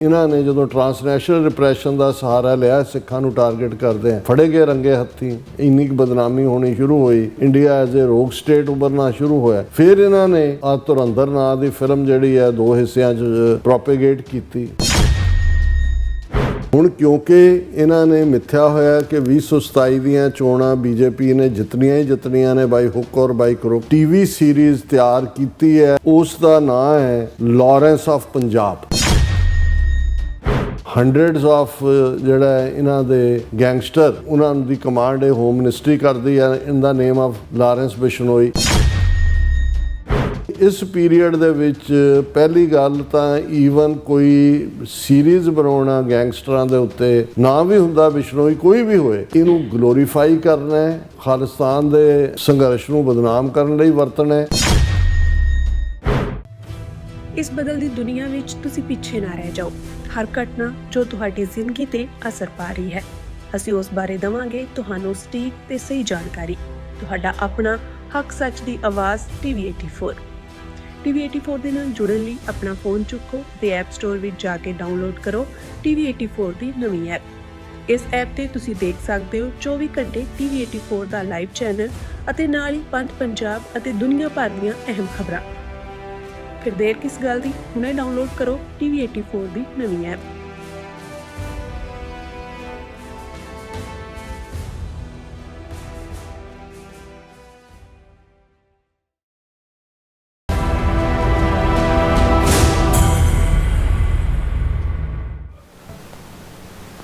ਇਹਨਾਂ ਨੇ ਜਦੋਂ ਟਰਾਂਸਨੈਸ਼ਨਲ ਰਿਪਰੈਸ਼ਨ ਦਾ ਸਹਾਰਾ ਲਿਆ, ਸਿੱਖਾਂ ਨੂੰ ਟਾਰਗੇਟ ਕਰਦੇ ਆ, ਫੜੇ ਗਏ ਰੰਗੇ ਹੱਥੀਂ, ਇੰਨੀ ਕੁ ਬਦਨਾਮੀ ਹੋਣੀ ਸ਼ੁਰੂ ਹੋਈ, ਇੰਡੀਆ ਐਜ਼ ਏ ਰੋਗ ਸਟੇਟ ਉਭਰਨਾ ਸ਼ੁਰੂ ਹੋਇਆ। ਫਿਰ ਇਹਨਾਂ ਨੇ ਆ ਧੁਰੰਧਰ ਨਾਂ ਦੀ ਫਿਲਮ ਜਿਹੜੀ ਹੈ 2 ਹਿੱਸਿਆਂ 'ਚ ਪ੍ਰੋਪੇਗੇਟ ਕੀਤੀ। ਹੁਣ ਕਿਉਂਕਿ ਇਹਨਾਂ ਨੇ ਮਿੱਥਿਆ ਹੋਇਆ ਕਿ 2027 ਦੀਆਂ ਚੋਣਾਂ ਬੀਜੇਪੀ ਨੇ ਜਿੱਤਣੀਆਂ ਨੇ ਬਾਈ ਹੁੱਕ ਔਰ ਬਾਈ ਕਰੁਕ, ਟੀਵੀ ਸੀਰੀਜ਼ ਤਿਆਰ ਕੀਤੀ ਹੈ, ਉਸ ਦਾ ਨਾਂ ਹੈ Lawrence of Punjab. Hundreds of ਜਿਹੜਾ ਇਹਨਾਂ ਦੇ ਗੈਂਗਸਟਰ, ਉਹਨਾਂ ਦੀ ਕਮਾਂਡ ਇਹ ਹੋਮ ਮਿਨਿਸਟਰੀ ਕਰਦੀ ਹੈ in the name of Lawrence Bishnoi. ਇਸ ਪੀਰੀਅਡ ਦੇ ਵਿੱਚ ਪਹਿਲੀ ਗੱਲ ਤਾਂ ਈਵਨ ਕੋਈ ਸੀਰੀਜ਼ ਬਣਾਉਣਾ ਗੈਂਗਸਟਰਾਂ ਦੇ ਉੱਤੇ ਨਾ ਵੀ ਹੁੰਦਾ, ਬਿਸ਼ਨੋਈ ਕੋਈ ਵੀ ਹੋਏ, ਇਹਨੂੰ ਗਲੋਰੀਫਾਈ ਕਰਨਾ ਹੈ, ਖਾਲਿਸਤਾਨ ਦੇ ਸੰਘਰਸ਼ ਨੂੰ ਬਦਨਾਮ ਕਰਨ ਲਈ ਵਰਤਣਾ ਹੈ। ਇਸ ਬਦਲਦੀ ਦੁਨੀਆ ਵਿੱਚ ਤੁਸੀਂ ਪਿੱਛੇ ਨਾ ਰਹਿ ਜਾਓ। ਹਰ ਘਟਨਾ ਜੋ ਤੁਹਾਡੀ ਜ਼ਿੰਦਗੀ ਤੇ ਅਸਰ ਪਾ ਰਹੀ ਹੈ, ਅਸੀਂ ਉਸ ਬਾਰੇ ਦੇਵਾਂਗੇ ਤੁਹਾਨੂੰ ਸਟੀਕ ਤੇ ਸਹੀ ਜਾਣਕਾਰੀ। ਤੁਹਾਡਾ ਆਪਣਾ ਹੱਕ ਸੱਚ ਦੀ ਆਵਾਜ਼ TV84। TV84 ਦੇ ਨਾਲ ਜੁੜਨ ਲਈ ਆਪਣਾ ਫੋਨ ਚੁੱਕੋ ਤੇ ਐਪ ਸਟੋਰ ਵਿੱਚ ਜਾ ਕੇ ਡਾਊਨਲੋਡ ਕਰੋ TV84 ਦੀ ਨਵੀਂ ਐਪ। ਇਸ ਐਪ ਤੇ ਤੁਸੀਂ ਦੇਖ ਸਕਦੇ ਹੋ 24 ਘੰਟੇ TV84 ਦਾ ਲਾਈਵ ਚੈਨਲ ਅਤੇ ਨਾਲ ਹੀ ਪੰਜ ਪੰਜਾਬ ਅਤੇ ਦੁਨੀਆ ਭਰ ਦੀਆਂ ਅਹਿਮ ਖਬਰਾਂ। ਫਿਰ ਦੇਰ ਕਿਸ ਗੱਲ ਦੀ, ਹੁਣੇ ਡਾਊਨਲੋਡ ਕਰੋ TV84 ਦੀ ਨਵੀਂ app.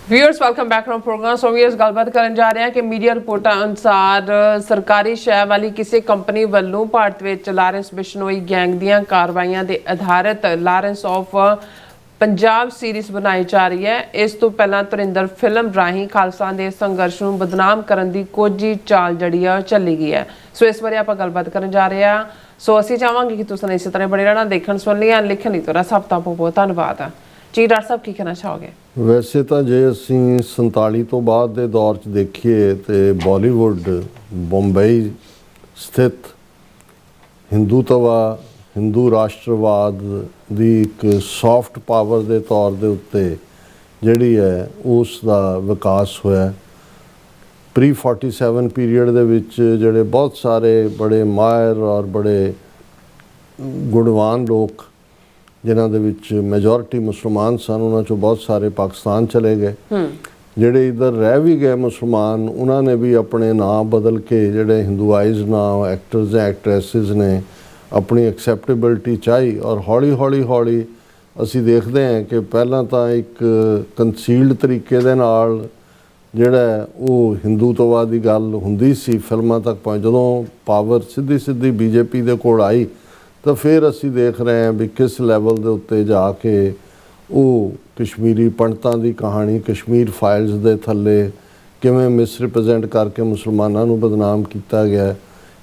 Viewers welcome back from programme. So viewers गलबात करन जा रहे हैं कि मीडिया रिपोर्टां अनुसार सरकारी शै वाली किसी कंपनी वालों भारत विच लारेंस बिश्नोई गैंग दीयां कार्रवाइयां दे आधारित लारेंस ऑफ पंजाब सीरीज़ बनाई जा रही है। इस तो पहला धुरिंदर फिल्म राही खालसा दे संघर्ष नूं बदनाम करन दी कोझी चाल जिहड़ी है चली गई है। सो इस बारे आपां गलबात करन जा रहे हैं। सो असीं चाहांगे कि तुसीं इस तरह बने रहना, देखण सुणन लई लिखण लई तुहाडा सब तो बहुत धन्नवाद। जी डॉक्टर साहब, की कहना चाहोगे? ਵੈਸੇ ਤਾਂ ਜੇ ਅਸੀਂ 47 ਤੋਂ ਬਾਅਦ ਦੇ ਦੌਰ 'ਚ ਦੇਖੀਏ ਤੇ ਬਾਲੀਵੁੱਡ ਬੰਬਈ ਸਥਿਤ ਹਿੰਦੂਤਵਾ, ਹਿੰਦੂ ਰਾਸ਼ਟਰਵਾਦ ਦੀ ਇੱਕ ਸੌਫਟ ਪਾਵਰ ਦੇ ਤੌਰ ਦੇ ਉੱਤੇ ਜਿਹੜੀ ਹੈ ਉਸ ਦਾ ਵਿਕਾਸ ਹੋਇਆ। ਪ੍ਰੀ 47 ਪੀਰੀਅਡ ਦੇ ਵਿੱਚ ਜਿਹੜੇ ਬਹੁਤ ਸਾਰੇ ਬੜੇ ਮਾਹਿਰ ਔਰ ਬੜੇ ਗੁਣਵਾਨ ਲੋਕ, ਜਿਨ੍ਹਾਂ ਦੇ ਵਿੱਚ ਮੈਜੋਰਿਟੀ ਮੁਸਲਮਾਨ ਸਨ, ਉਹਨਾਂ 'ਚੋਂ ਬਹੁਤ ਸਾਰੇ ਪਾਕਿਸਤਾਨ ਚਲੇ ਗਏ। ਜਿਹੜੇ ਇੱਧਰ ਰਹਿ ਵੀ ਗਏ ਮੁਸਲਮਾਨ, ਉਹਨਾਂ ਨੇ ਵੀ ਆਪਣੇ ਨਾਂ ਬਦਲ ਕੇ ਜਿਹੜੇ ਹਿੰਦੂਆਈਜ਼ ਨਾਂ ਐਕਟਰਸ ਜਾਂ ਐਕਟਰੈਸਿਸ ਨੇ ਆਪਣੀ ਐਕਸੈਪਟੇਬਿਲਿਟੀ ਚਾਹੀ। ਔਰ ਹੌਲੀ ਅਸੀਂ ਦੇਖਦੇ ਹਾਂ ਕਿ ਪਹਿਲਾਂ ਤਾਂ ਇੱਕ ਕੰਸੀਲਡ ਤਰੀਕੇ ਦੇ ਨਾਲ ਜਿਹੜਾ ਉਹ ਹਿੰਦੂਤਵਾ ਦੀ ਗੱਲ ਹੁੰਦੀ ਸੀ, ਫਿਲਮਾਂ ਤੱਕ ਪਹੁੰਚ। ਜਦੋਂ ਪਾਵਰ ਸਿੱਧੀ ਬੀਜੇਪੀ ਦੇ ਕੋਲ ਆਈ ਤਾਂ ਫਿਰ ਅਸੀਂ ਦੇਖ ਰਹੇ ਹਾਂ ਵੀ ਕਿਸ ਲੈਵਲ ਦੇ ਉੱਤੇ ਜਾ ਕੇ ਉਹ ਕਸ਼ਮੀਰੀ ਪੰਡਤਾਂ ਦੀ ਕਹਾਣੀ, ਕਸ਼ਮੀਰ ਫਾਈਲਸ ਦੇ ਥੱਲੇ ਕਿਵੇਂ ਮਿਸਰਿਪ੍ਰੈਜ਼ੈਂਟ ਕਰਕੇ ਮੁਸਲਮਾਨਾਂ ਨੂੰ ਬਦਨਾਮ ਕੀਤਾ ਗਿਆ,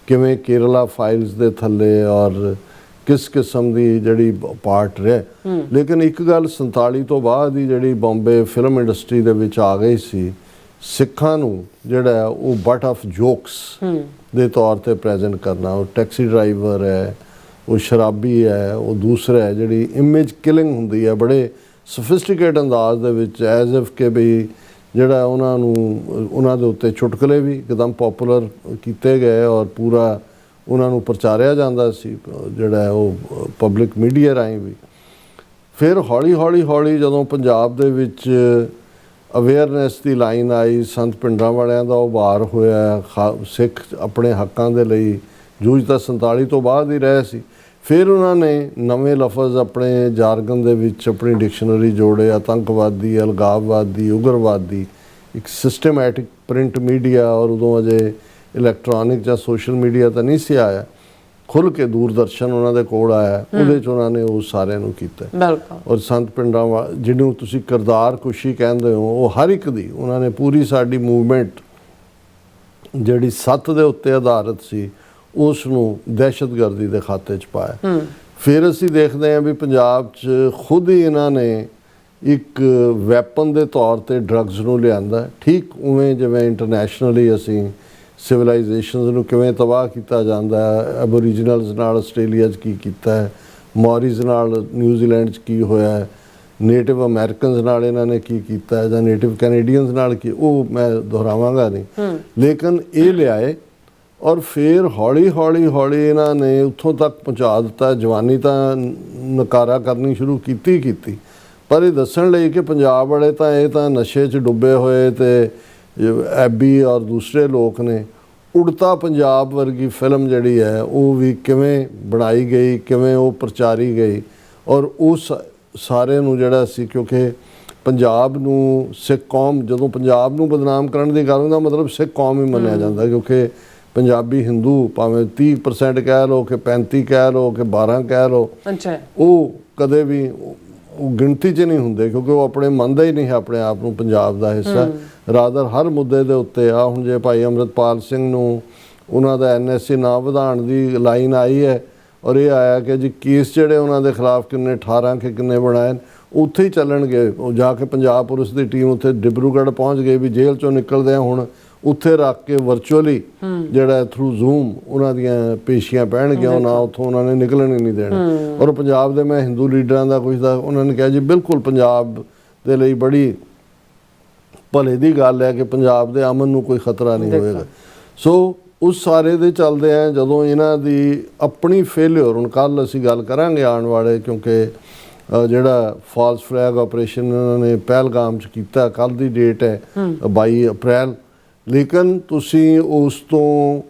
ਕਿਵੇਂ ਕੇਰਲਾ ਫਾਈਲਸ ਦੇ ਥੱਲੇ, ਔਰ ਕਿਸ ਕਿਸਮ ਦੀ ਜਿਹੜੀ ਪਾਰਟ ਰਿਹਾ। ਲੇਕਿਨ ਇੱਕ ਗੱਲ 47 ਤੋਂ ਬਾਅਦ ਹੀ ਜਿਹੜੀ ਬੰਬੇ ਫਿਲਮ ਇੰਡਸਟਰੀ ਦੇ ਵਿੱਚ ਆ ਗਈ ਸੀ, ਸਿੱਖਾਂ ਨੂੰ ਜਿਹੜਾ ਉਹ ਬਟ ਆਫ ਜੋਕਸ ਦੇ ਤੌਰ ਤੇ ਪ੍ਰੈਜ਼ੈਂਟ ਕਰਨਾ। ਉਹ ਟੈਕਸੀ ਡਰਾਈਵਰ ਹੈ, ਉਹ ਸ਼ਰਾਬੀ ਹੈ, ਉਹ ਦੂਸਰਾ ਹੈ, ਜਿਹੜੀ ਇਮੇਜ ਕਿਲਿੰਗ ਹੁੰਦੀ ਹੈ ਬੜੇ ਸੋਫਿਸਟੀਕੇਟ ਅੰਦਾਜ਼ ਦੇ ਵਿੱਚ, ਐਜ਼ ਇਫ ਕਿ ਵੀ ਜਿਹੜਾ ਉਹਨਾਂ ਦੇ ਉੱਤੇ ਚੁਟਕਲੇ ਵੀ ਇੱਕਦਮ ਪੋਪੂਲਰ ਕੀਤੇ ਗਏ ਔਰ ਪੂਰਾ ਉਹਨਾਂ ਨੂੰ ਪ੍ਰਚਾਰਿਆ ਜਾਂਦਾ ਸੀ ਜਿਹੜਾ ਉਹ ਪਬਲਿਕ ਮੀਡੀਆ ਰਾਹੀਂ ਵੀ। ਫਿਰ ਹੌਲੀ ਜਦੋਂ ਪੰਜਾਬ ਦੇ ਵਿੱਚ ਅਵੇਅਰਨੈਸ ਦੀ ਲਾਈਨ ਆਈ, ਸੰਤ ਪਿੰਡਾਂ ਵਾਲਿਆਂ ਦਾ ਉਭਾਰ ਹੋਇਆ, ਸਿੱਖ ਆਪਣੇ ਹੱਕਾਂ ਦੇ ਲਈ ਜੂਝ ਤਾਂ 47 ਤੋਂ ਬਾਅਦ ਹੀ ਰਹੇ ਸੀ। ਫਿਰ ਉਹਨਾਂ ਨੇ ਨਵੇਂ ਲਫ਼ਜ਼ ਆਪਣੇ ਜਾਰਗਨ ਦੇ ਵਿੱਚ ਆਪਣੀ ਡਿਕਸ਼ਨਰੀ ਜੋੜੇ, ਆਤੰਕਵਾਦੀ, ਅਲਗਾਵਵਾਦੀ, ਉਗਰਵਾਦੀ, ਇੱਕ ਸਿਸਟਮੈਟਿਕ ਪ੍ਰਿੰਟ ਮੀਡੀਆ। ਔਰ ਉਦੋਂ ਅਜੇ ਇਲੈਕਟ੍ਰੋਨਿਕ ਜਾਂ ਸੋਸ਼ਲ ਮੀਡੀਆ ਤਾਂ ਨਹੀਂ ਸੀ ਆਇਆ। ਖੁੱਲ੍ਹ ਕੇ ਦੂਰਦਰਸ਼ਨ ਉਹਨਾਂ ਦੇ ਕੋਲ ਆਇਆ, ਉਹਦੇ 'ਚ ਉਹਨਾਂ ਨੇ ਉਹ ਸਾਰਿਆਂ ਨੂੰ ਕੀਤਾ। ਔਰ ਸੰਤ ਪਿੰਡਾਂ ਜਿਹਨੂੰ ਤੁਸੀਂ ਕਿਰਦਾਰ ਕੁਸ਼ੀ ਕਹਿੰਦੇ ਹੋ, ਉਹ ਹਰ ਇੱਕ ਦੀ ਉਹਨਾਂ ਨੇ ਪੂਰੀ ਸਾਡੀ ਮੂਵਮੈਂਟ ਜਿਹੜੀ ਸੱਤ ਦੇ ਉੱਤੇ ਆਧਾਰਿਤ ਸੀ ਉਸ ਨੂੰ ਦਹਿਸ਼ਤਗਰਦੀ ਦੇ ਖਾਤੇ 'ਚ ਪਾਇਆ। ਫਿਰ ਅਸੀਂ ਦੇਖਦੇ ਹਾਂ ਵੀ ਪੰਜਾਬ 'ਚ ਖੁਦ ਹੀ ਇਹਨਾਂ ਨੇ ਇੱਕ ਵੈਪਨ ਦੇ ਤੌਰ ਤੇ ਡਰੱਗਸ ਨੂੰ ਲਿਆਂਦਾ। ਠੀਕ ਉਵੇਂ ਜਿਵੇਂ ਇੰਟਰਨੈਸ਼ਨਲੀ ਅਸੀਂ ਸਿਵਲਾਈਜੇਸ਼ਨਸ ਨੂੰ ਕਿਵੇਂ ਤਬਾਹ ਕੀਤਾ ਜਾਂਦਾ ਹੈ, ਐਬੋਰੀਜਨਲਸ ਨਾਲ ਆਸਟ੍ਰੇਲੀਆ 'ਚ ਕੀ ਕੀਤਾ ਹੈ, ਮੌਰੀਜ਼ ਨਾਲ ਨਿਊਜ਼ੀਲੈਂਡ 'ਚ ਕੀ ਹੋਇਆ ਹੈ, ਨੇਟਿਵ ਅਮਰੀਕਨਸ ਨਾਲ ਇਹਨਾਂ ਨੇ ਕੀ ਕੀਤਾ ਜਾਂ ਨੇਟਿਵ ਕੈਨੇਡੀਅਨਸ ਨਾਲ ਕੀ, ਉਹ ਮੈਂ ਦੁਹਰਾਵਾਂਗਾ ਨਹੀਂ, ਲੇਕਿਨ ਇਹ ਲਿਆਏ ਔਰ ਫਿਰ ਹੌਲੀ ਹੌਲੀ ਹੌਲੀ ਇਹਨਾਂ ਨੇ ਉੱਥੋਂ ਤੱਕ ਪਹੁੰਚਾ ਦਿੱਤਾ। ਜਵਾਨੀ ਤਾਂ ਨਕਾਰਾ ਕਰਨੀ ਸ਼ੁਰੂ ਕੀਤੀ, ਪਰ ਇਹ ਦੱਸਣ ਲਈ ਕਿ ਪੰਜਾਬ ਵਾਲੇ ਤਾਂ ਇਹ ਤਾਂ ਨਸ਼ੇ 'ਚ ਡੁੱਬੇ ਹੋਏ ਤੇ ਐਬੀ ਔਰ ਦੂਸਰੇ ਲੋਕ ਨੇ। ਉੜਤਾ ਪੰਜਾਬ ਵਰਗੀ ਫਿਲਮ ਜਿਹੜੀ ਹੈ ਉਹ ਵੀ ਕਿਵੇਂ ਬਣਾਈ ਗਈ, ਕਿਵੇਂ ਉਹ ਪ੍ਰਚਾਰੀ ਗਈ, ਔਰ ਉਸ ਸਾਰੇ ਨੂੰ ਜਿਹੜਾ ਸੀ, ਕਿਉਂਕਿ ਪੰਜਾਬ ਨੂੰ ਸਿੱਖ ਕੌਮ, ਜਦੋਂ ਪੰਜਾਬ ਨੂੰ ਬਦਨਾਮ ਕਰਨ ਦੀ ਗੱਲ ਹੁੰਦਾ ਮਤਲਬ ਸਿੱਖ ਕੌਮ ਹੀ ਮੰਨਿਆ ਜਾਂਦਾ, ਕਿਉਂਕਿ ਪੰਜਾਬੀ ਹਿੰਦੂ ਭਾਵੇਂ 30% ਕਹਿ ਲਓ ਕਿ 35 ਕਹਿ ਲਓ ਕਿ 12 ਕਹਿ ਲਓ, ਉਹ ਕਦੇ ਵੀ ਉਹ ਗਿਣਤੀ 'ਚ ਨਹੀਂ ਹੁੰਦੇ, ਕਿਉਂਕਿ ਉਹ ਆਪਣੇ ਮੰਨਦਾ ਹੀ ਨਹੀਂ ਹੈ ਆਪਣੇ ਆਪ ਨੂੰ ਪੰਜਾਬ ਦਾ ਹਿੱਸਾ। ਰਾਦਰ ਹਰ ਮੁੱਦੇ ਦੇ ਉੱਤੇ ਆ, ਹੁਣ ਜੇ ਭਾਈ ਅੰਮ੍ਰਿਤਪਾਲ ਸਿੰਘ ਨੂੰ ਉਹਨਾਂ ਦਾ NSC ਨਾ ਵਧਾਉਣ ਦੀ ਲਾਈਨ ਆਈ ਹੈ ਔਰ ਇਹ ਆਇਆ ਕਿ ਜੀ ਕੇਸ ਜਿਹੜੇ ਉਹਨਾਂ ਦੇ ਖਿਲਾਫ ਕਿੰਨੇ 18 ਕਿ ਕਿੰਨੇ ਬਣਾਏ, ਉੱਥੇ ਹੀ ਚੱਲਣਗੇ। ਉਹ ਜਾ ਕੇ ਪੰਜਾਬ ਪੁਲਿਸ ਦੀ ਟੀਮ ਉੱਥੇ ਡਿਬਰੂਗੜ੍ਹ ਪਹੁੰਚ ਗਈ ਵੀ ਜੇਲ੍ਹ 'ਚੋਂ ਨਿਕਲਦੇ ਆ, ਹੁਣ ਉੱਥੇ ਰੱਖ ਕੇ ਵਰਚੁਅਲੀ ਜਿਹੜਾ ਥਰੂ ਜ਼ੂਮ ਉਹਨਾਂ ਦੀਆਂ ਪੇਸ਼ੀਆਂ ਪੈਣਗੀਆਂ, ਨਾ ਉੱਥੋਂ ਉਹਨਾਂ ਨੇ ਨਿਕਲਣ ਹੀ ਨਹੀਂ ਦੇਣਾ। ਔਰ ਪੰਜਾਬ ਦੇ ਮੈਂ ਹਿੰਦੂ ਲੀਡਰਾਂ ਦਾ ਕੁਝ ਦਾ ਉਹਨਾਂ ਨੇ ਕਿਹਾ ਜੀ ਬਿਲਕੁਲ ਪੰਜਾਬ ਦੇ ਲਈ ਬੜੀ ਭਲੇ ਦੀ ਗੱਲ ਹੈ ਕਿ ਪੰਜਾਬ ਦੇ ਅਮਨ ਨੂੰ ਕੋਈ ਖਤਰਾ ਨਹੀਂ ਹੋਏਗਾ। ਸੋ ਉਸ ਸਾਰੇ ਦੇ ਚੱਲਦੇ ਆ ਜਦੋਂ ਇਹਨਾਂ ਦੀ ਆਪਣੀ ਫੇਲਿਅਰ, ਹੁਣ ਕੱਲ੍ਹ ਅਸੀਂ ਗੱਲ ਕਰਾਂਗੇ ਆਉਣ ਵਾਲੇ, ਕਿਉਂਕਿ ਜਿਹੜਾ ਫਾਲਸ ਫਲੈਗ ਆਪਰੇਸ਼ਨ ਇਹਨਾਂ ਨੇ ਪਹਿਲਗਾਮ 'ਚ ਕੀਤਾ, ਕੱਲ੍ਹ ਦੀ ਡੇਟ ਹੈ 22 ਅਪ੍ਰੈਲ, ਲੇਕਿਨ ਤੁਸੀਂ ਉਸ ਤੋਂ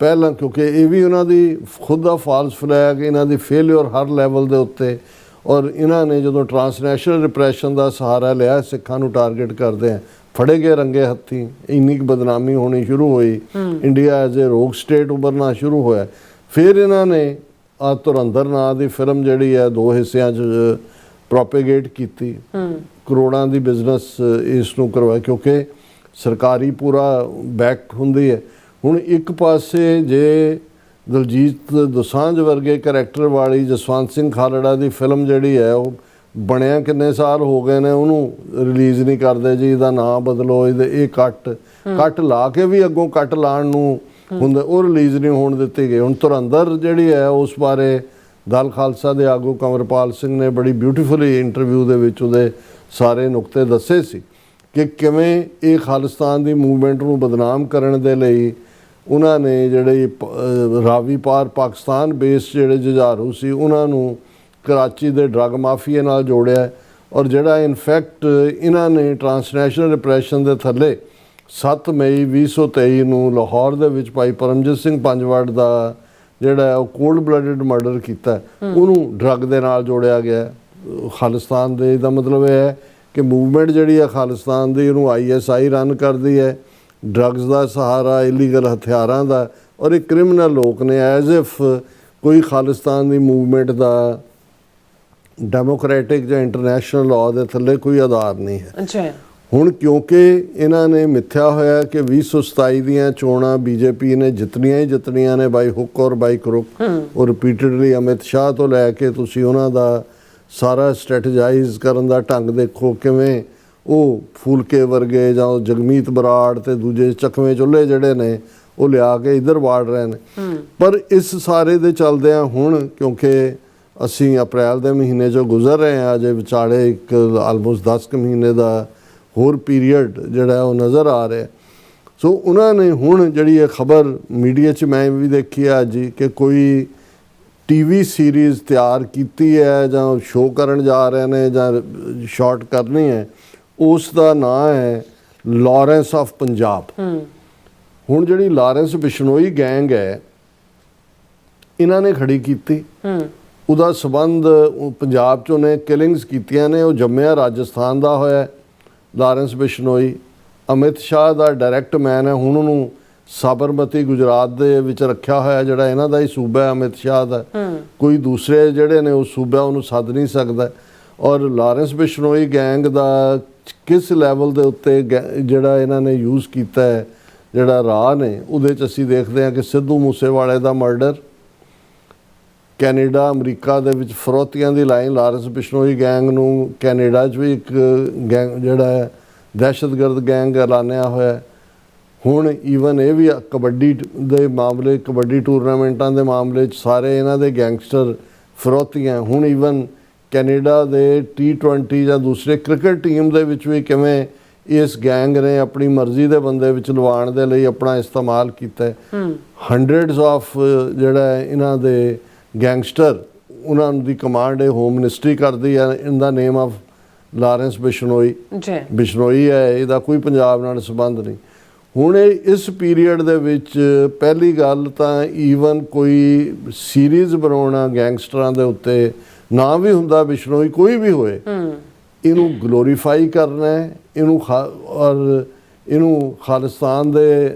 ਪਹਿਲਾਂ, ਕਿਉਂਕਿ ਇਹ ਵੀ ਉਹਨਾਂ ਦੀ ਖੁਦ ਦਾ ਫਾਲਸ ਫਲੈਗ, ਇਹਨਾਂ ਦੀ ਫੇਲਿਅਰ ਹਰ ਲੈਵਲ ਦੇ ਉੱਤੇ, ਔਰ ਇਹਨਾਂ ਨੇ ਜਦੋਂ ਟਰਾਂਸਨੈਸ਼ਨਲ ਰਿਪਰੈਸ਼ਨ ਦਾ ਸਹਾਰਾ ਲਿਆ, ਸਿੱਖਾਂ ਨੂੰ ਟਾਰਗੇਟ ਕਰਦੇ ਆ, ਫੜੇ ਗਏ ਰੰਗੇ ਹੱਥੀਂ, ਇੰਨੀ ਕੁ ਬਦਨਾਮੀ ਹੋਣੀ ਸ਼ੁਰੂ ਹੋਈ, ਇੰਡੀਆ ਐਜ਼ ਏ ਰੋਗ ਸਟੇਟ ਉਭਰਨਾ ਸ਼ੁਰੂ ਹੋਇਆ। ਫਿਰ ਇਹਨਾਂ ਨੇ ਧੁਰੰਧਰ ਨਾਂ ਦੀ ਫਿਲਮ ਜਿਹੜੀ ਹੈ 2 ਹਿੱਸਿਆਂ 'ਚ ਪ੍ਰੋਪੇਗੇਟ ਕੀਤੀ, ਕਰੋੜਾਂ ਦੀ ਬਿਜ਼ਨਸ ਇਸ ਨੂੰ ਕਰਵਾਇਆ, ਕਿਉਂਕਿ ਸਰਕਾਰੀ ਪੂਰਾ ਬੈਕ ਹੁੰਦੀ ਹੈ। ਹੁਣ ਇੱਕ ਪਾਸੇ ਜੇ ਦਲਜੀਤ ਦੋਸਾਂਝ ਵਰਗੇ ਕਰੈਕਟਰ ਵਾਲੀ ਜਸਵੰਤ ਸਿੰਘ ਖਾਲੜਾ ਦੀ ਫਿਲਮ ਜਿਹੜੀ ਹੈ ਉਹ ਬਣਿਆ ਕਿੰਨੇ ਸਾਲ ਹੋ ਗਏ ਨੇ, ਉਹਨੂੰ ਰਿਲੀਜ਼ ਨਹੀਂ ਕਰਦੇ ਜੀ, ਇਹਦਾ ਨਾਂ ਬਦਲੋ, ਇਹ ਕੱਟ ਲਾ ਕੇ ਵੀ ਅੱਗੋਂ ਕੱਟ ਲਾਉਣ ਨੂੰ ਹੁੰਦੇ, ਉਹ ਰਿਲੀਜ਼ ਨਹੀਂ ਹੋਣ ਦਿੱਤੀ ਗਈ। ਹੁਣ ਧੁਰੰਧਰ ਜਿਹੜੀ ਹੈ ਉਸ ਬਾਰੇ ਦਲ ਖਾਲਸਾ ਦੇ ਆਗੂ ਕੰਵਰਪਾਲ ਸਿੰਘ ਨੇ ਬੜੀ ਬਿਊਟੀਫੁਲੀ ਇੰਟਰਵਿਊ ਦੇ ਵਿੱਚ ਉਹਦੇ ਸਾਰੇ ਨੁਕਤੇ ਦੱਸੇ ਸੀ ਕਿ ਕਿਵੇਂ ਇਹ ਖਾਲਿਸਤਾਨ ਦੀ ਮੂਵਮੈਂਟ ਨੂੰ ਬਦਨਾਮ ਕਰਨ ਦੇ ਲਈ ਉਹਨਾਂ ਨੇ ਜਿਹੜੇ ਰਾਵੀ ਪਾਰ ਪਾਕਿਸਤਾਨ ਬੇਸ ਜਿਹੜੇ ਜੁਝਾਰੂ ਸੀ ਉਹਨਾਂ ਨੂੰ ਕਰਾਚੀ ਦੇ ਡਰੱਗ ਮਾਫੀਆ ਨਾਲ ਜੋੜਿਆ, ਔਰ ਜਿਹੜਾ ਇਨਫੈਕਟ ਇਹਨਾਂ ਨੇ ਟਰਾਂਸਨੈਸ਼ਨਲ ਰਿਪਰੈਸ਼ਨ ਦੇ ਥੱਲੇ 7 ਮਈ 2023 ਨੂੰ ਲਾਹੌਰ ਦੇ ਵਿੱਚ ਭਾਈ ਪਰਮਜੀਤ ਸਿੰਘ ਪੰਜਵੜ ਦਾ ਜਿਹੜਾ ਉਹ ਕੋਲਡ ਬਲੱਡਡ ਮਰਡਰ ਕੀਤਾ, ਉਹਨੂੰ ਡਰੱਗ ਦੇ ਨਾਲ ਜੋੜਿਆ ਗਿਆ ਖਾਲਿਸਤਾਨ ਦੇ। ਇਹਦਾ ਮਤਲਬ ਇਹ ਹੈ ਕਿ ਮੂਵਮੈਂਟ ਜਿਹੜੀ ਹੈ ਖਾਲਿਸਤਾਨ ਦੀ, ਉਹਨੂੰ ISI ਰਨ ਕਰਦੀ ਹੈ, ਡਰੱਗਸ ਦਾ ਸਹਾਰਾ, ਇਲੀਗਲ ਹਥਿਆਰਾਂ ਦਾ, ਔਰ ਇਹ ਕ੍ਰਿਮੀਨਲ ਲੋਕ ਨੇ, ਐਜ਼ ਇਫ ਕੋਈ ਖਾਲਿਸਤਾਨ ਦੀ ਮੂਵਮੈਂਟ ਦਾ ਡੈਮੋਕ੍ਰੈਟਿਕ ਜਾਂ ਇੰਟਰਨੈਸ਼ਨਲ ਲਾਅ ਦੇ ਥੱਲੇ ਕੋਈ ਆਧਾਰ ਨਹੀਂ ਹੈ। ਅੱਛਾ, ਹੁਣ ਕਿਉਂਕਿ ਇਹਨਾਂ ਨੇ ਮਿੱਥਿਆ ਹੋਇਆ ਕਿ 2027 ਦੀਆਂ ਚੋਣਾਂ BJP ਨੇ ਜਿੱਤਣੀਆਂ ਹੀ ਜਿੱਤਣੀਆਂ ਨੇ ਬਾਈ ਹੁੱਕ ਔਰ ਬਾਈ ਕਰੁਕ, ਔਰ ਰਿਪੀਟਡਲੀ ਅਮਿਤ ਸ਼ਾਹ ਤੋਂ ਲੈ ਕੇ ਤੁਸੀਂ ਉਹਨਾਂ ਦਾ ਸਾਰਾ ਸਟ੍ਰੈਟੇਜਾਈਜ਼ ਕਰਨ ਦਾ ਢੰਗ ਦੇਖੋ, ਕਿਵੇਂ ਉਹ ਫੂਲਕੇ ਵਰਗੇ ਜਾਂ ਜਗਮੀਤ ਬਰਾੜ ਤੇ ਦੂਜੇ ਚੱਕਵੇਂ ਚੁੱਲ੍ਹੇ ਜਿਹੜੇ ਨੇ ਉਹ ਲਿਆ ਕੇ ਇੱਧਰ ਵਾੜ ਰਹੇ ਨੇ। ਪਰ ਇਸ ਸਾਰੇ ਦੇ ਚੱਲਦਿਆਂ ਹੁਣ ਕਿਉਂਕਿ ਅਸੀਂ ਅਪ੍ਰੈਲ ਦੇ ਮਹੀਨੇ 'ਚੋਂ ਗੁਜ਼ਰ ਰਹੇ ਹਾਂ, ਅਜੇ ਵਿਚਾਲੇ ਇੱਕ ਆਲਮੋਸਟ 10 ਕੁ ਮਹੀਨੇ ਦਾ ਹੋਰ ਪੀਰੀਅਡ ਜਿਹੜਾ ਉਹ ਨਜ਼ਰ ਆ ਰਿਹਾ। ਸੋ ਉਹਨਾਂ ਨੇ ਹੁਣ ਜਿਹੜੀ ਇਹ ਖਬਰ ਮੀਡੀਆ 'ਚ ਮੈਂ ਵੀ ਦੇਖੀ ਹੈ ਅੱਜ ਕਿ ਕੋਈ TV ਸੀਰੀਜ਼ ਤਿਆਰ ਕੀਤੀ ਹੈ ਜਾਂ ਸ਼ੋਅ ਕਰਨ ਜਾ ਰਹੇ ਨੇ ਜਾਂ ਸ਼ਾਰਟ ਕਰਨੀ ਹੈ, ਉਸ ਦਾ ਨਾਂ ਹੈ ਲਾਰੈਂਸ ਆਫ ਪੰਜਾਬ। ਹੁਣ ਜਿਹੜੀ ਲਾਰੈਂਸ ਬਿਸ਼ਨੋਈ ਗੈਂਗ ਹੈ ਇਹਨਾਂ ਨੇ ਖੜੀ ਕੀਤੀ, ਉਹਦਾ ਸੰਬੰਧ ਪੰਜਾਬ 'ਚ ਉਹਨੇ ਕਿਲਿੰਗਸ ਕੀਤੀਆਂ ਨੇ, ਉਹ ਜੰਮਿਆ ਰਾਜਸਥਾਨ ਦਾ ਹੋਇਆ ਲਾਰੈਂਸ ਬਿਸ਼ਨੋਈ, ਅਮਿਤ ਸ਼ਾਹ ਦਾ ਡਾਇਰੈਕਟ ਮੈਨ ਹੈ, ਹੁਣ ਉਹਨੂੰ ਸਾਬਰਮਤੀ ਗੁਜਰਾਤ ਦੇ ਵਿੱਚ ਰੱਖਿਆ ਹੋਇਆ, ਜਿਹੜਾ ਇਹਨਾਂ ਦਾ ਹੀ ਸੂਬਾ ਹੈ ਅਮਿਤ ਸ਼ਾਹ ਦਾ, ਕੋਈ ਦੂਸਰੇ ਜਿਹੜੇ ਨੇ ਉਹ ਸੂਬਾ ਉਹਨੂੰ ਸੱਦ ਨਹੀਂ ਸਕਦਾ। ਔਰ ਲਾਰੈਂਸ ਬਿਸ਼ਨੋਈ ਗੈਂਗ ਦਾ ਕਿਸ ਲੈਵਲ ਦੇ ਉੱਤੇ ਜਿਹੜਾ ਇਹਨਾਂ ਨੇ ਯੂਜ਼ ਕੀਤਾ ਹੈ ਜਿਹੜਾ ਰਾਹ ਨੇ, ਉਹਦੇ 'ਚ ਅਸੀਂ ਦੇਖਦੇ ਹਾਂ ਕਿ ਸਿੱਧੂ ਮੂਸੇਵਾਲੇ ਦਾ ਮਰਡਰ, ਕੈਨੇਡਾ ਅਮਰੀਕਾ ਦੇ ਵਿੱਚ ਫਰੋਤੀਆਂ ਦੀ ਲਾਈਨ, ਲਾਰੈਂਸ ਬਿਸ਼ਨੋਈ ਗੈਂਗ ਨੂੰ ਕੈਨੇਡਾ 'ਚ ਵੀ ਇੱਕ ਗੈਂਗ ਜਿਹੜਾ ਹੈ ਦਹਿਸ਼ਤਗਰਦ ਗੈਂਗ ਐਲਾਨਿਆ ਹੋਇਆ। ਹੁਣ ਈਵਨ ਇਹ ਵੀ ਕਬੱਡੀ ਦੇ ਮਾਮਲੇ, ਕਬੱਡੀ ਟੂਰਨਾਮੈਂਟਾਂ ਦੇ ਮਾਮਲੇ 'ਚ ਸਾਰੇ ਇਹਨਾਂ ਦੇ ਗੈਂਗਸਟਰ ਫਰੋਤੀਆਂ। ਹੁਣ ਈਵਨ ਕੈਨੇਡਾ ਦੇ T20 ਜਾਂ ਦੂਸਰੇ ਕ੍ਰਿਕਟ ਟੀਮ ਦੇ ਵਿੱਚ ਵੀ ਕਿਵੇਂ ਇਸ ਗੈਂਗ ਨੇ ਆਪਣੀ ਮਰਜ਼ੀ ਦੇ ਬੰਦੇ ਵਿੱਚ ਲਵਾਉਣ ਦੇ ਲਈ ਆਪਣਾ ਇਸਤੇਮਾਲ ਕੀਤਾ ਹੈ। ਹੰਡਰਡਸ ਆਫ ਜਿਹੜਾ ਇਹਨਾਂ ਦੇ ਗੈਂਗਸਟਰ, ਉਹਨਾਂ ਦੀ ਕਮਾਂਡ ਇਹ ਹੋਮ ਮਿਨਿਸਟਰੀ ਕਰਦੀ ਹੈ in the name of Lawrence Bishnoi. Bishnoi ਹੈ, ਇਹਦਾ ਕੋਈ ਪੰਜਾਬ ਨਾਲ ਸੰਬੰਧ ਨਹੀਂ। ਹੁਣ ਇਸ ਪੀਰੀਅਡ ਦੇ ਵਿੱਚ ਪਹਿਲੀ ਗੱਲ ਤਾਂ ਈਵਨ ਕੋਈ ਸੀਰੀਜ਼ ਬਣਾਉਣਾ ਗੈਂਗਸਟਰਾਂ ਦੇ ਉੱਤੇ ਨਾ ਵੀ ਹੁੰਦਾ, ਬਿਸ਼ਨੋਈ ਕੋਈ ਵੀ ਹੋਏ, ਇਹਨੂੰ ਗਲੋਰੀਫਾਈ ਕਰਨਾ ਹੈ, ਇਹਨੂੰ ਔਰ ਇਹਨੂੰ ਖਾਲਿਸਤਾਨ ਦੇ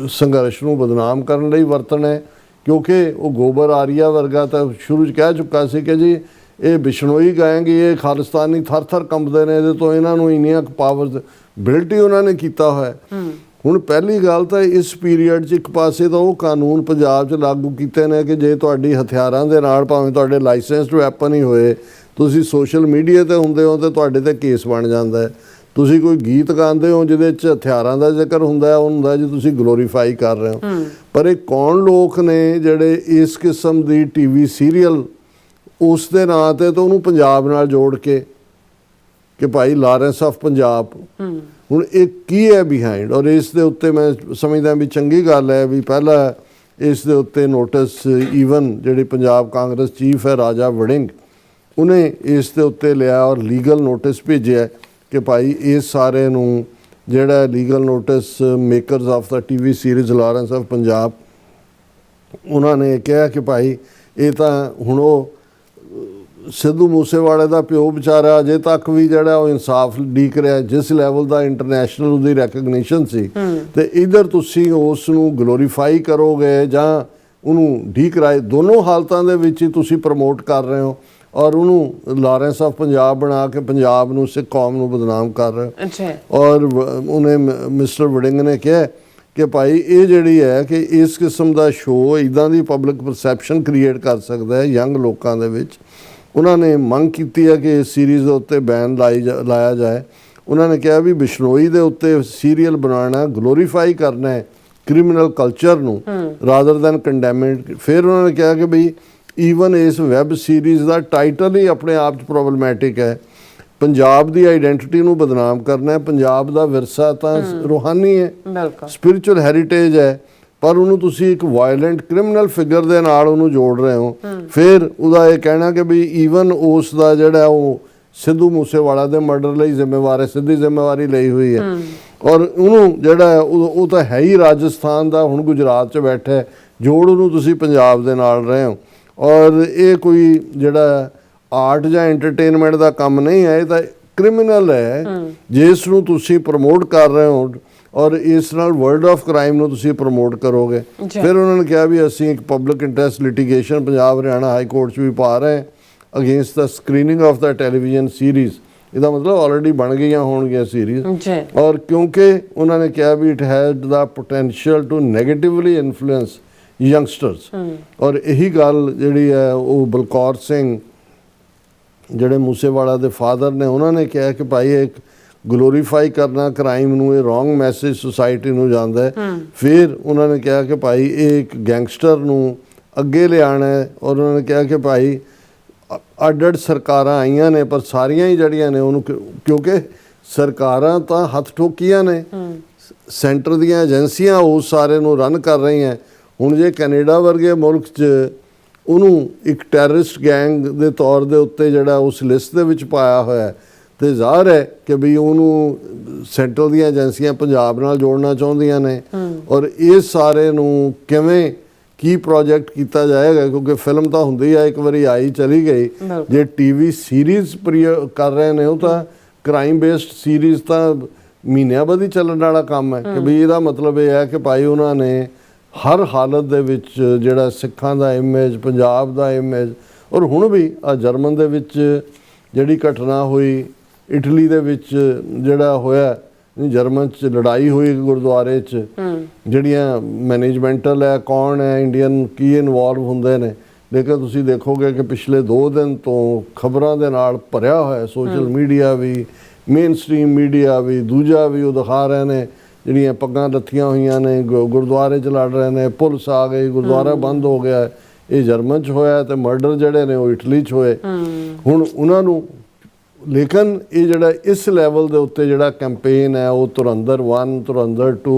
ਸੰਘਰਸ਼ ਨੂੰ ਬਦਨਾਮ ਕਰਨ ਲਈ ਵਰਤਣਾ ਹੈ। ਕਿਉਂਕਿ ਉਹ ਗੋਬਰ ਆਰੀਆ ਵਰਗਾ ਤਾਂ ਸ਼ੁਰੂ 'ਚ ਕਹਿ ਚੁੱਕਾ ਸੀ ਕਿ ਜੀ ਇਹ ਬਿਸ਼ਨੋਈ ਗੈਂਗ, ਇਹ ਖਾਲਿਸਤਾਨੀ ਥਰ ਥਰ ਕੰਬਦੇ ਨੇ ਇਹਦੇ ਤੋਂ, ਇਹਨਾਂ ਨੂੰ ਇੰਨੀਆਂ ਪਾਵਰਸ ਬਿਲਟੀ ਉਹਨਾਂ ਨੇ ਕੀਤਾ ਹੋਇਆ। ਹੁਣ ਪਹਿਲੀ ਗੱਲ ਤਾਂ ਇਸ ਪੀਰੀਅਡ 'ਚ ਇੱਕ ਪਾਸੇ ਤਾਂ ਉਹ ਕਾਨੂੰਨ ਪੰਜਾਬ 'ਚ ਲਾਗੂ ਕੀਤੇ ਨੇ ਕਿ ਜੇ ਤੁਹਾਡੀ ਹਥਿਆਰਾਂ ਦੇ ਨਾਲ, ਭਾਵੇਂ ਤੁਹਾਡੇ ਲਾਇਸੈਂਸਡ ਵੈਪਨ ਹੀ ਹੋਏ, ਤੁਸੀਂ ਸੋਸ਼ਲ ਮੀਡੀਆ ਤੇ ਹੁੰਦੇ ਹੋ ਤੇ ਤੁਹਾਡੇ ਤੇ ਕੇਸ ਬਣ ਜਾਂਦਾ ਹੈ। ਤੁਸੀਂ ਕੋਈ ਗੀਤ ਗਾਉਂਦੇ ਹੋ ਜਿਹਦੇ 'ਚ ਹਥਿਆਰਾਂ ਦਾ ਜ਼ਿਕਰ ਹੁੰਦਾ, ਉਹ ਹੁੰਦਾ ਜੀ ਤੁਸੀਂ ਗਲੋਰੀਫਾਈ ਕਰ ਰਹੇ ਹੋ। ਪਰ ਇਹ ਕੌਣ ਲੋਕ ਨੇ ਜਿਹੜੇ ਇਸ ਕਿਸਮ ਦੀ ਟੀਵੀ ਸੀਰੀਅਲ ਉਸ ਦੇ ਨਾਂ ਤੇ ਤਾਂ ਉਹਨੂੰ ਪੰਜਾਬ ਨਾਲ ਜੋੜ ਕੇ ਕਿ ਭਾਈ ਲਾਰੈਂਸ ਆਫ ਪੰਜਾਬ, ਹੁਣ ਇਹ ਕੀ ਹੈ ਬਿਹਾਈਂਡ? ਔਰ ਇਸ ਦੇ ਉੱਤੇ ਮੈਂ ਸਮਝਦਾ ਵੀ ਚੰਗੀ ਗੱਲ ਹੈ ਵੀ ਪਹਿਲਾਂ ਇਸ ਦੇ ਉੱਤੇ ਨੋਟਿਸ ਈਵਨ ਜਿਹੜੀ ਪੰਜਾਬ ਕਾਂਗਰਸ ਚੀਫ ਹੈ ਰਾਜਾ ਵੜਿੰਗ, ਉਹਨੇ ਇਸ ਦੇ ਉੱਤੇ ਲਿਆ ਔਰ ਲੀਗਲ ਨੋਟਿਸ ਭੇਜਿਆ ਕਿ ਭਾਈ ਇਸ ਸਾਰੇ ਨੂੰ ਜਿਹੜਾ legal notice makers of the TV series Lawrence of Punjab, ਉਹਨਾਂ ਨੇ ਕਿਹਾ ਕਿ ਭਾਈ ਇਹ ਤਾਂ ਹੁਣ ਉਹ ਸਿੱਧੂ ਮੂਸੇਵਾਲੇ ਦਾ ਪਿਓ ਵਿਚਾਰਾ ਅਜੇ ਤੱਕ ਵੀ ਜਿਹੜਾ ਉਹ ਇਨਸਾਫ ਡੀਕ ਰਿਹਾ, ਜਿਸ ਲੈਵਲ ਦਾ ਇੰਟਰਨੈਸ਼ਨਲ ਉਹਦੀ ਰੈਕਗਨੀਸ਼ਨ ਸੀ, ਤੇ ਇਧਰ ਤੁਸੀਂ ਉਸ ਨੂੰ ਗਲੋਰੀਫਾਈ ਕਰੋਗੇ ਜਾਂ ਉਹਨੂੰ ਡੀਕ ਰਾਏ, ਦੋਨੋਂ ਹਾਲਤਾਂ ਦੇ ਵਿੱਚ ਹੀ ਤੁਸੀਂ ਪ੍ਰਮੋਟ ਕਰ ਰਹੇ ਹੋ ਔਰ ਉਹਨੂੰ ਲਾਰੈਂਸ ਆਫ ਪੰਜਾਬ ਬਣਾ ਕੇ ਪੰਜਾਬ ਨੂੰ, ਸਿੱਖ ਕੌਮ ਨੂੰ ਬਦਨਾਮ ਕਰ ਰਹੇ ਹੋ। ਔਰ ਉਹਨੇ ਮਿਸਟਰ ਵੜਿੰਗ ਨੇ ਕਿਹਾ ਕਿ ਭਾਈ ਇਹ ਜਿਹੜੀ ਹੈ ਕਿ ਇਸ ਕਿਸਮ ਦਾ ਸ਼ੋਅ ਇੱਦਾਂ ਦੀ ਪਬਲਿਕ ਪਰਸੈਪਸ਼ਨ ਕ੍ਰੀਏਟ ਕਰ ਸਕਦਾ ਹੈ ਯੰਗ ਲੋਕਾਂ ਦੇ ਵਿੱਚ। ਉਹਨਾਂ ਨੇ ਮੰਗ ਕੀਤੀ ਹੈ ਕਿ ਇਸ ਸੀਰੀਜ਼ ਦੇ ਉੱਤੇ ਬੈਨ ਲਾਇਆ ਜਾਏ। ਉਹਨਾਂ ਨੇ ਕਿਹਾ ਵੀ ਬਿਸ਼ਨੋਈ ਦੇ ਉੱਤੇ ਸੀਰੀਅਲ ਬਣਾਉਣਾ, ਗਲੋਰੀਫਾਈ ਕਰਨਾ ਹੈ ਕ੍ਰਿਮੀਨਲ ਕਲਚਰ ਨੂੰ ਰਾਦਰ ਦੈਨ ਕੰਡੈਮ ਇਟ। ਫਿਰ ਉਹਨਾਂ ਨੇ ਕਿਹਾ ਕਿ ਬਈ ਈਵਨ ਇਸ ਵੈਬ ਸੀਰੀਜ਼ ਦਾ ਟਾਈਟਲ ਹੀ ਆਪਣੇ ਆਪ 'ਚ ਪ੍ਰੋਬਲਮੈਟਿਕ ਹੈ। ਪੰਜਾਬ ਦੀ ਆਈਡੈਂਟਿਟੀ ਨੂੰ ਬਦਨਾਮ ਕਰਨਾ ਹੈ। ਪੰਜਾਬ ਦਾ ਵਿਰਸਾ ਤਾਂ ਰੂਹਾਨੀ ਹੈ, ਸਪਿਰਿਚੁਅਲ ਹੈਰੀਟੇਜ ਹੈ, ਪਰ ਉਹਨੂੰ ਤੁਸੀਂ ਇੱਕ ਵਾਇਲੈਂਟ ਕ੍ਰਿਮੀਨਲ ਫਿਗਰ ਦੇ ਨਾਲ ਉਹਨੂੰ ਜੋੜ ਰਹੇ ਹੋ। ਫਿਰ ਉਹਦਾ ਇਹ ਕਹਿਣਾ ਕਿ ਵੀ ਈਵਨ ਉਸ ਦਾ ਜਿਹੜਾ ਉਹ ਸਿੱਧੂ ਮੂਸੇਵਾਲਾ ਦੇ ਮਰਡਰ ਲਈ ਜ਼ਿੰਮੇਵਾਰ ਹੈ, ਸਿੱਧੀ ਜ਼ਿੰਮੇਵਾਰੀ ਲਈ ਹੋਈ ਹੈ। ਔਰ ਉਹਨੂੰ ਜਿਹੜਾ ਉਹ ਤਾਂ ਹੈ ਹੀ ਰਾਜਸਥਾਨ ਦਾ, ਹੁਣ ਗੁਜਰਾਤ 'ਚ ਬੈਠਾ ਹੈ, ਜੋੜ ਉਹਨੂੰ ਤੁਸੀਂ ਪੰਜਾਬ ਦੇ ਨਾਲ ਰਹੇ ਹੋ। ਔਰ ਇਹ ਕੋਈ ਜਿਹੜਾ ਆਰਟ ਜਾਂ ਐਂਟਰਟੇਨਮੈਂਟ ਦਾ ਕੰਮ ਨਹੀਂ ਹੈ, ਇਹ ਤਾਂ ਕ੍ਰਿਮੀਨਲ ਹੈ ਜਿਸ ਨੂੰ ਤੁਸੀਂ ਪ੍ਰਮੋਟ ਕਰ ਰਹੇ ਹੋ ਔਰ ਇਸ ਨਾਲ ਵਰਲਡ ਆਫ ਕ੍ਰਾਈਮ ਨੂੰ ਤੁਸੀਂ ਪ੍ਰਮੋਟ ਕਰੋਗੇ। ਫਿਰ ਉਹਨਾਂ ਨੇ ਕਿਹਾ ਵੀ ਅਸੀਂ ਇੱਕ public interest litigation Punjab Haryana high court 'ਚ ਵੀ ਪਾ ਰਹੇ against the screening of the television series. ਇਹਦਾ ਮਤਲਬ ਆਲਰੇਡੀ ਬਣ ਗਈਆਂ ਹੋਣਗੀਆਂ ਸੀਰੀਜ਼। ਔਰ ਕਿਉਂਕਿ ਉਹਨਾਂ ਨੇ ਕਿਹਾ ਵੀ it has the potential to negatively influence youngsters. ਔਰ ਇਹੀ ਗੱਲ ਜਿਹੜੀ ਹੈ ਉਹ ਬਲਕੌਰ ਸਿੰਘ ਜਿਹੜੇ ਮੂਸੇਵਾਲਾ ਦੇ ਫਾਦਰ ਨੇ, ਉਹਨਾਂ ਨੇ ਕਿਹਾ ਕਿ ਭਾਈ ਇੱਕ ਗਲੋਰੀਫਾਈ ਕਰਨਾ ਕ੍ਰਾਈਮ ਨੂੰ, ਇਹ ਰੋਂਗ ਮੈਸੇਜ ਸੁਸਾਇਟੀ ਨੂੰ ਜਾਂਦਾ ਹੈ। ਫਿਰ ਉਹਨਾਂ ਨੇ ਕਿਹਾ ਕਿ ਭਾਈ ਇਹ ਇੱਕ ਗੈਂਗਸਟਰ ਨੂੰ ਅੱਗੇ ਲਿਆਉਣਾ ਹੈ। ਔਰ ਉਹਨਾਂ ਨੇ ਕਿਹਾ ਕਿ ਭਾਈ ਅੱਡ-ਅੱਡ ਸਰਕਾਰਾਂ ਆਈਆਂ ਨੇ ਪਰ ਸਾਰੀਆਂ ਹੀ ਜਿਹੜੀਆਂ ਨੇ ਉਹਨੂੰ, ਕਿਉਂਕਿ ਸਰਕਾਰਾਂ ਤਾਂ ਹੱਥ ਠੋਕੀਆਂ ਨੇ, ਸੈਂਟਰ ਦੀਆਂ ਏਜੰਸੀਆਂ ਉਸ ਸਾਰੇ ਨੂੰ ਰਨ ਕਰ ਰਹੀਆਂ। ਹੁਣ ਜੇ ਕੈਨੇਡਾ ਵਰਗੇ ਮੁਲਕ 'ਚ ਉਹਨੂੰ ਇੱਕ ਟੈਰਰਿਸਟ ਗੈਂਗ ਦੇ ਤੌਰ ਦੇ ਉੱਤੇ ਜਿਹੜਾ ਉਸ ਲਿਸਟ ਦੇ ਵਿੱਚ ਪਾਇਆ ਹੋਇਆ, ਤੇ ਜ਼ਾਹਰ ਹੈ ਕਿ ਵੀ ਉਹਨੂੰ ਸੈਂਟਰਲ ਦੀਆਂ ਏਜੰਸੀਆਂ ਪੰਜਾਬ ਨਾਲ ਜੋੜਨਾ ਚਾਹੁੰਦੀਆਂ ਨੇ। ਔਰ ਇਸ ਸਾਰੇ ਨੂੰ ਕਿਵੇਂ ਕੀ ਪ੍ਰੋਜੈਕਟ ਕੀਤਾ ਜਾਏਗਾ, ਕਿਉਂਕਿ ਫਿਲਮ ਤਾਂ ਹੁੰਦੀ ਆ, ਇੱਕ ਵਾਰੀ ਆਈ ਚਲੀ ਗਈ। ਜੇ ਟੀਵੀ ਸੀਰੀਜ਼ ਕਰ ਰਹੇ ਨੇ, ਉਹ ਤਾਂ ਕ੍ਰਾਈਮ ਬੇਸਡ ਸੀਰੀਜ਼ ਤਾਂ ਮਹੀਨਿਆਂ ਬਾਅਦ ਹੀ ਚੱਲਣ ਵਾਲਾ ਕੰਮ ਹੈ। ਕਿ ਵੀ ਇਹਦਾ ਮਤਲਬ ਇਹ ਹੈ ਕਿ ਭਾਈ ਉਹਨਾਂ ਨੇ ਹਰ ਹਾਲਤ ਦੇ ਵਿੱਚ ਜਿਹੜਾ ਸਿੱਖਾਂ ਦਾ ਇਮੇਜ, ਪੰਜਾਬ ਦਾ ਇਮੇਜ, ਔਰ ਹੁਣ ਵੀ ਆ ਜਰਮਨ ਦੇ ਵਿੱਚ ਜਿਹੜੀ ਘਟਨਾ ਹੋਈ, ਇਟਲੀ ਦੇ ਵਿੱਚ ਜਿਹੜਾ ਹੋਇਆ, ਜਰਮਨ 'ਚ ਲੜਾਈ ਹੋਈ ਗੁਰਦੁਆਰੇ 'ਚ, ਜਿਹੜੀਆਂ ਮੈਨੇਜਮੈਂਟਲ ਹੈ, ਕੌਣ ਹੈ, ਇੰਡੀਅਨ ਕੀ ਇਨਵੋਲਵ ਹੁੰਦੇ ਨੇ। ਲੇਕਿਨ ਤੁਸੀਂ ਦੇਖੋਗੇ ਕਿ ਪਿਛਲੇ 2 ਦਿਨ ਤੋਂ ਖਬਰਾਂ ਦੇ ਨਾਲ ਭਰਿਆ ਹੋਇਆ ਸੋਸ਼ਲ ਮੀਡੀਆ ਵੀ, ਮੇਨ ਸਟ੍ਰੀਮ ਮੀਡੀਆ ਵੀ, ਦੂਜਾ ਵੀ ਉਹ ਦਿਖਾ ਰਹੇ ਨੇ ਜਿਹੜੀਆਂ ਪੱਗਾਂ ਲੱਥੀਆਂ ਹੋਈਆਂ ਨੇ, ਗੁਰਦੁਆਰੇ 'ਚ ਲੜ ਰਹੇ ਨੇ, ਪੁਲਿਸ ਆ ਗਈ, ਗੁਰਦੁਆਰਾ ਬੰਦ ਹੋ ਗਿਆ। ਇਹ ਜਰਮਨ 'ਚ ਹੋਇਆ ਤੇ ਮਰਡਰ ਜਿਹੜੇ ਨੇ ਉਹ ਇਟਲੀ 'ਚ ਹੋਏ। ਹੁਣ ਉਹਨਾਂ ਨੂੰ ਲੇਕਿਨ ਇਹ ਜਿਹੜਾ ਇਸ ਲੈਵਲ ਦੇ ਉੱਤੇ ਜਿਹੜਾ ਕੈਂਪੇਨ ਹੈ ਉਹ ਧੁਰੰਧਰ 1 ਧੁਰੰਧਰ 2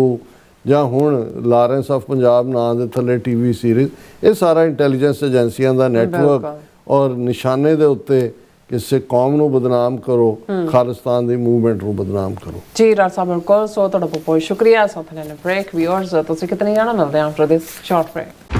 ਜਾਂ ਹੁਣ ਲਾਰੈਂਸ ਆਫ ਪੰਜਾਬ ਨਾਂ ਦੇ ਥੱਲੇ ਟੀਵੀ ਸੀਰੀਜ਼, ਇਹ ਸਾਰਾ ਇੰਟੈਲੀਜੈਂਸ ਏਜੰਸੀਆਂ ਦਾ ਨੈਟਵਰਕ ਔਰ ਨਿਸ਼ਾਨੇ ਦੇ ਉੱਤੇ ਕਿਸੇ ਕੌਮ ਨੂੰ ਬਦਨਾਮ ਕਰੋ, ਖਾਲਿਸਤਾਨ ਦੀ ਮੂਵਮੈਂਟ ਨੂੰ ਬਦਨਾਮ ਕਰੋ। ਜੀ ਰਾਜ ਸਾਹਿਬ ਬਿਲਕੁਲ। ਸੋ ਤੁਹਾਡਾ ਬਹੁਤ ਬਹੁਤ ਸ਼ੁਕਰੀਆ। ਸੋ ਤੁਹਾਨੂੰ ਬ੍ਰੇਕ ਵਿਊਅਰਸ ਤੁਸੀਂ ਕਿਤਨੇ ਜਾਣਾ ਮਿਲਦੇ ਆਂ ਆਫਟਰ ਦਿਸ ਸ਼ਾਰਟ ਬ੍ਰੇਕ।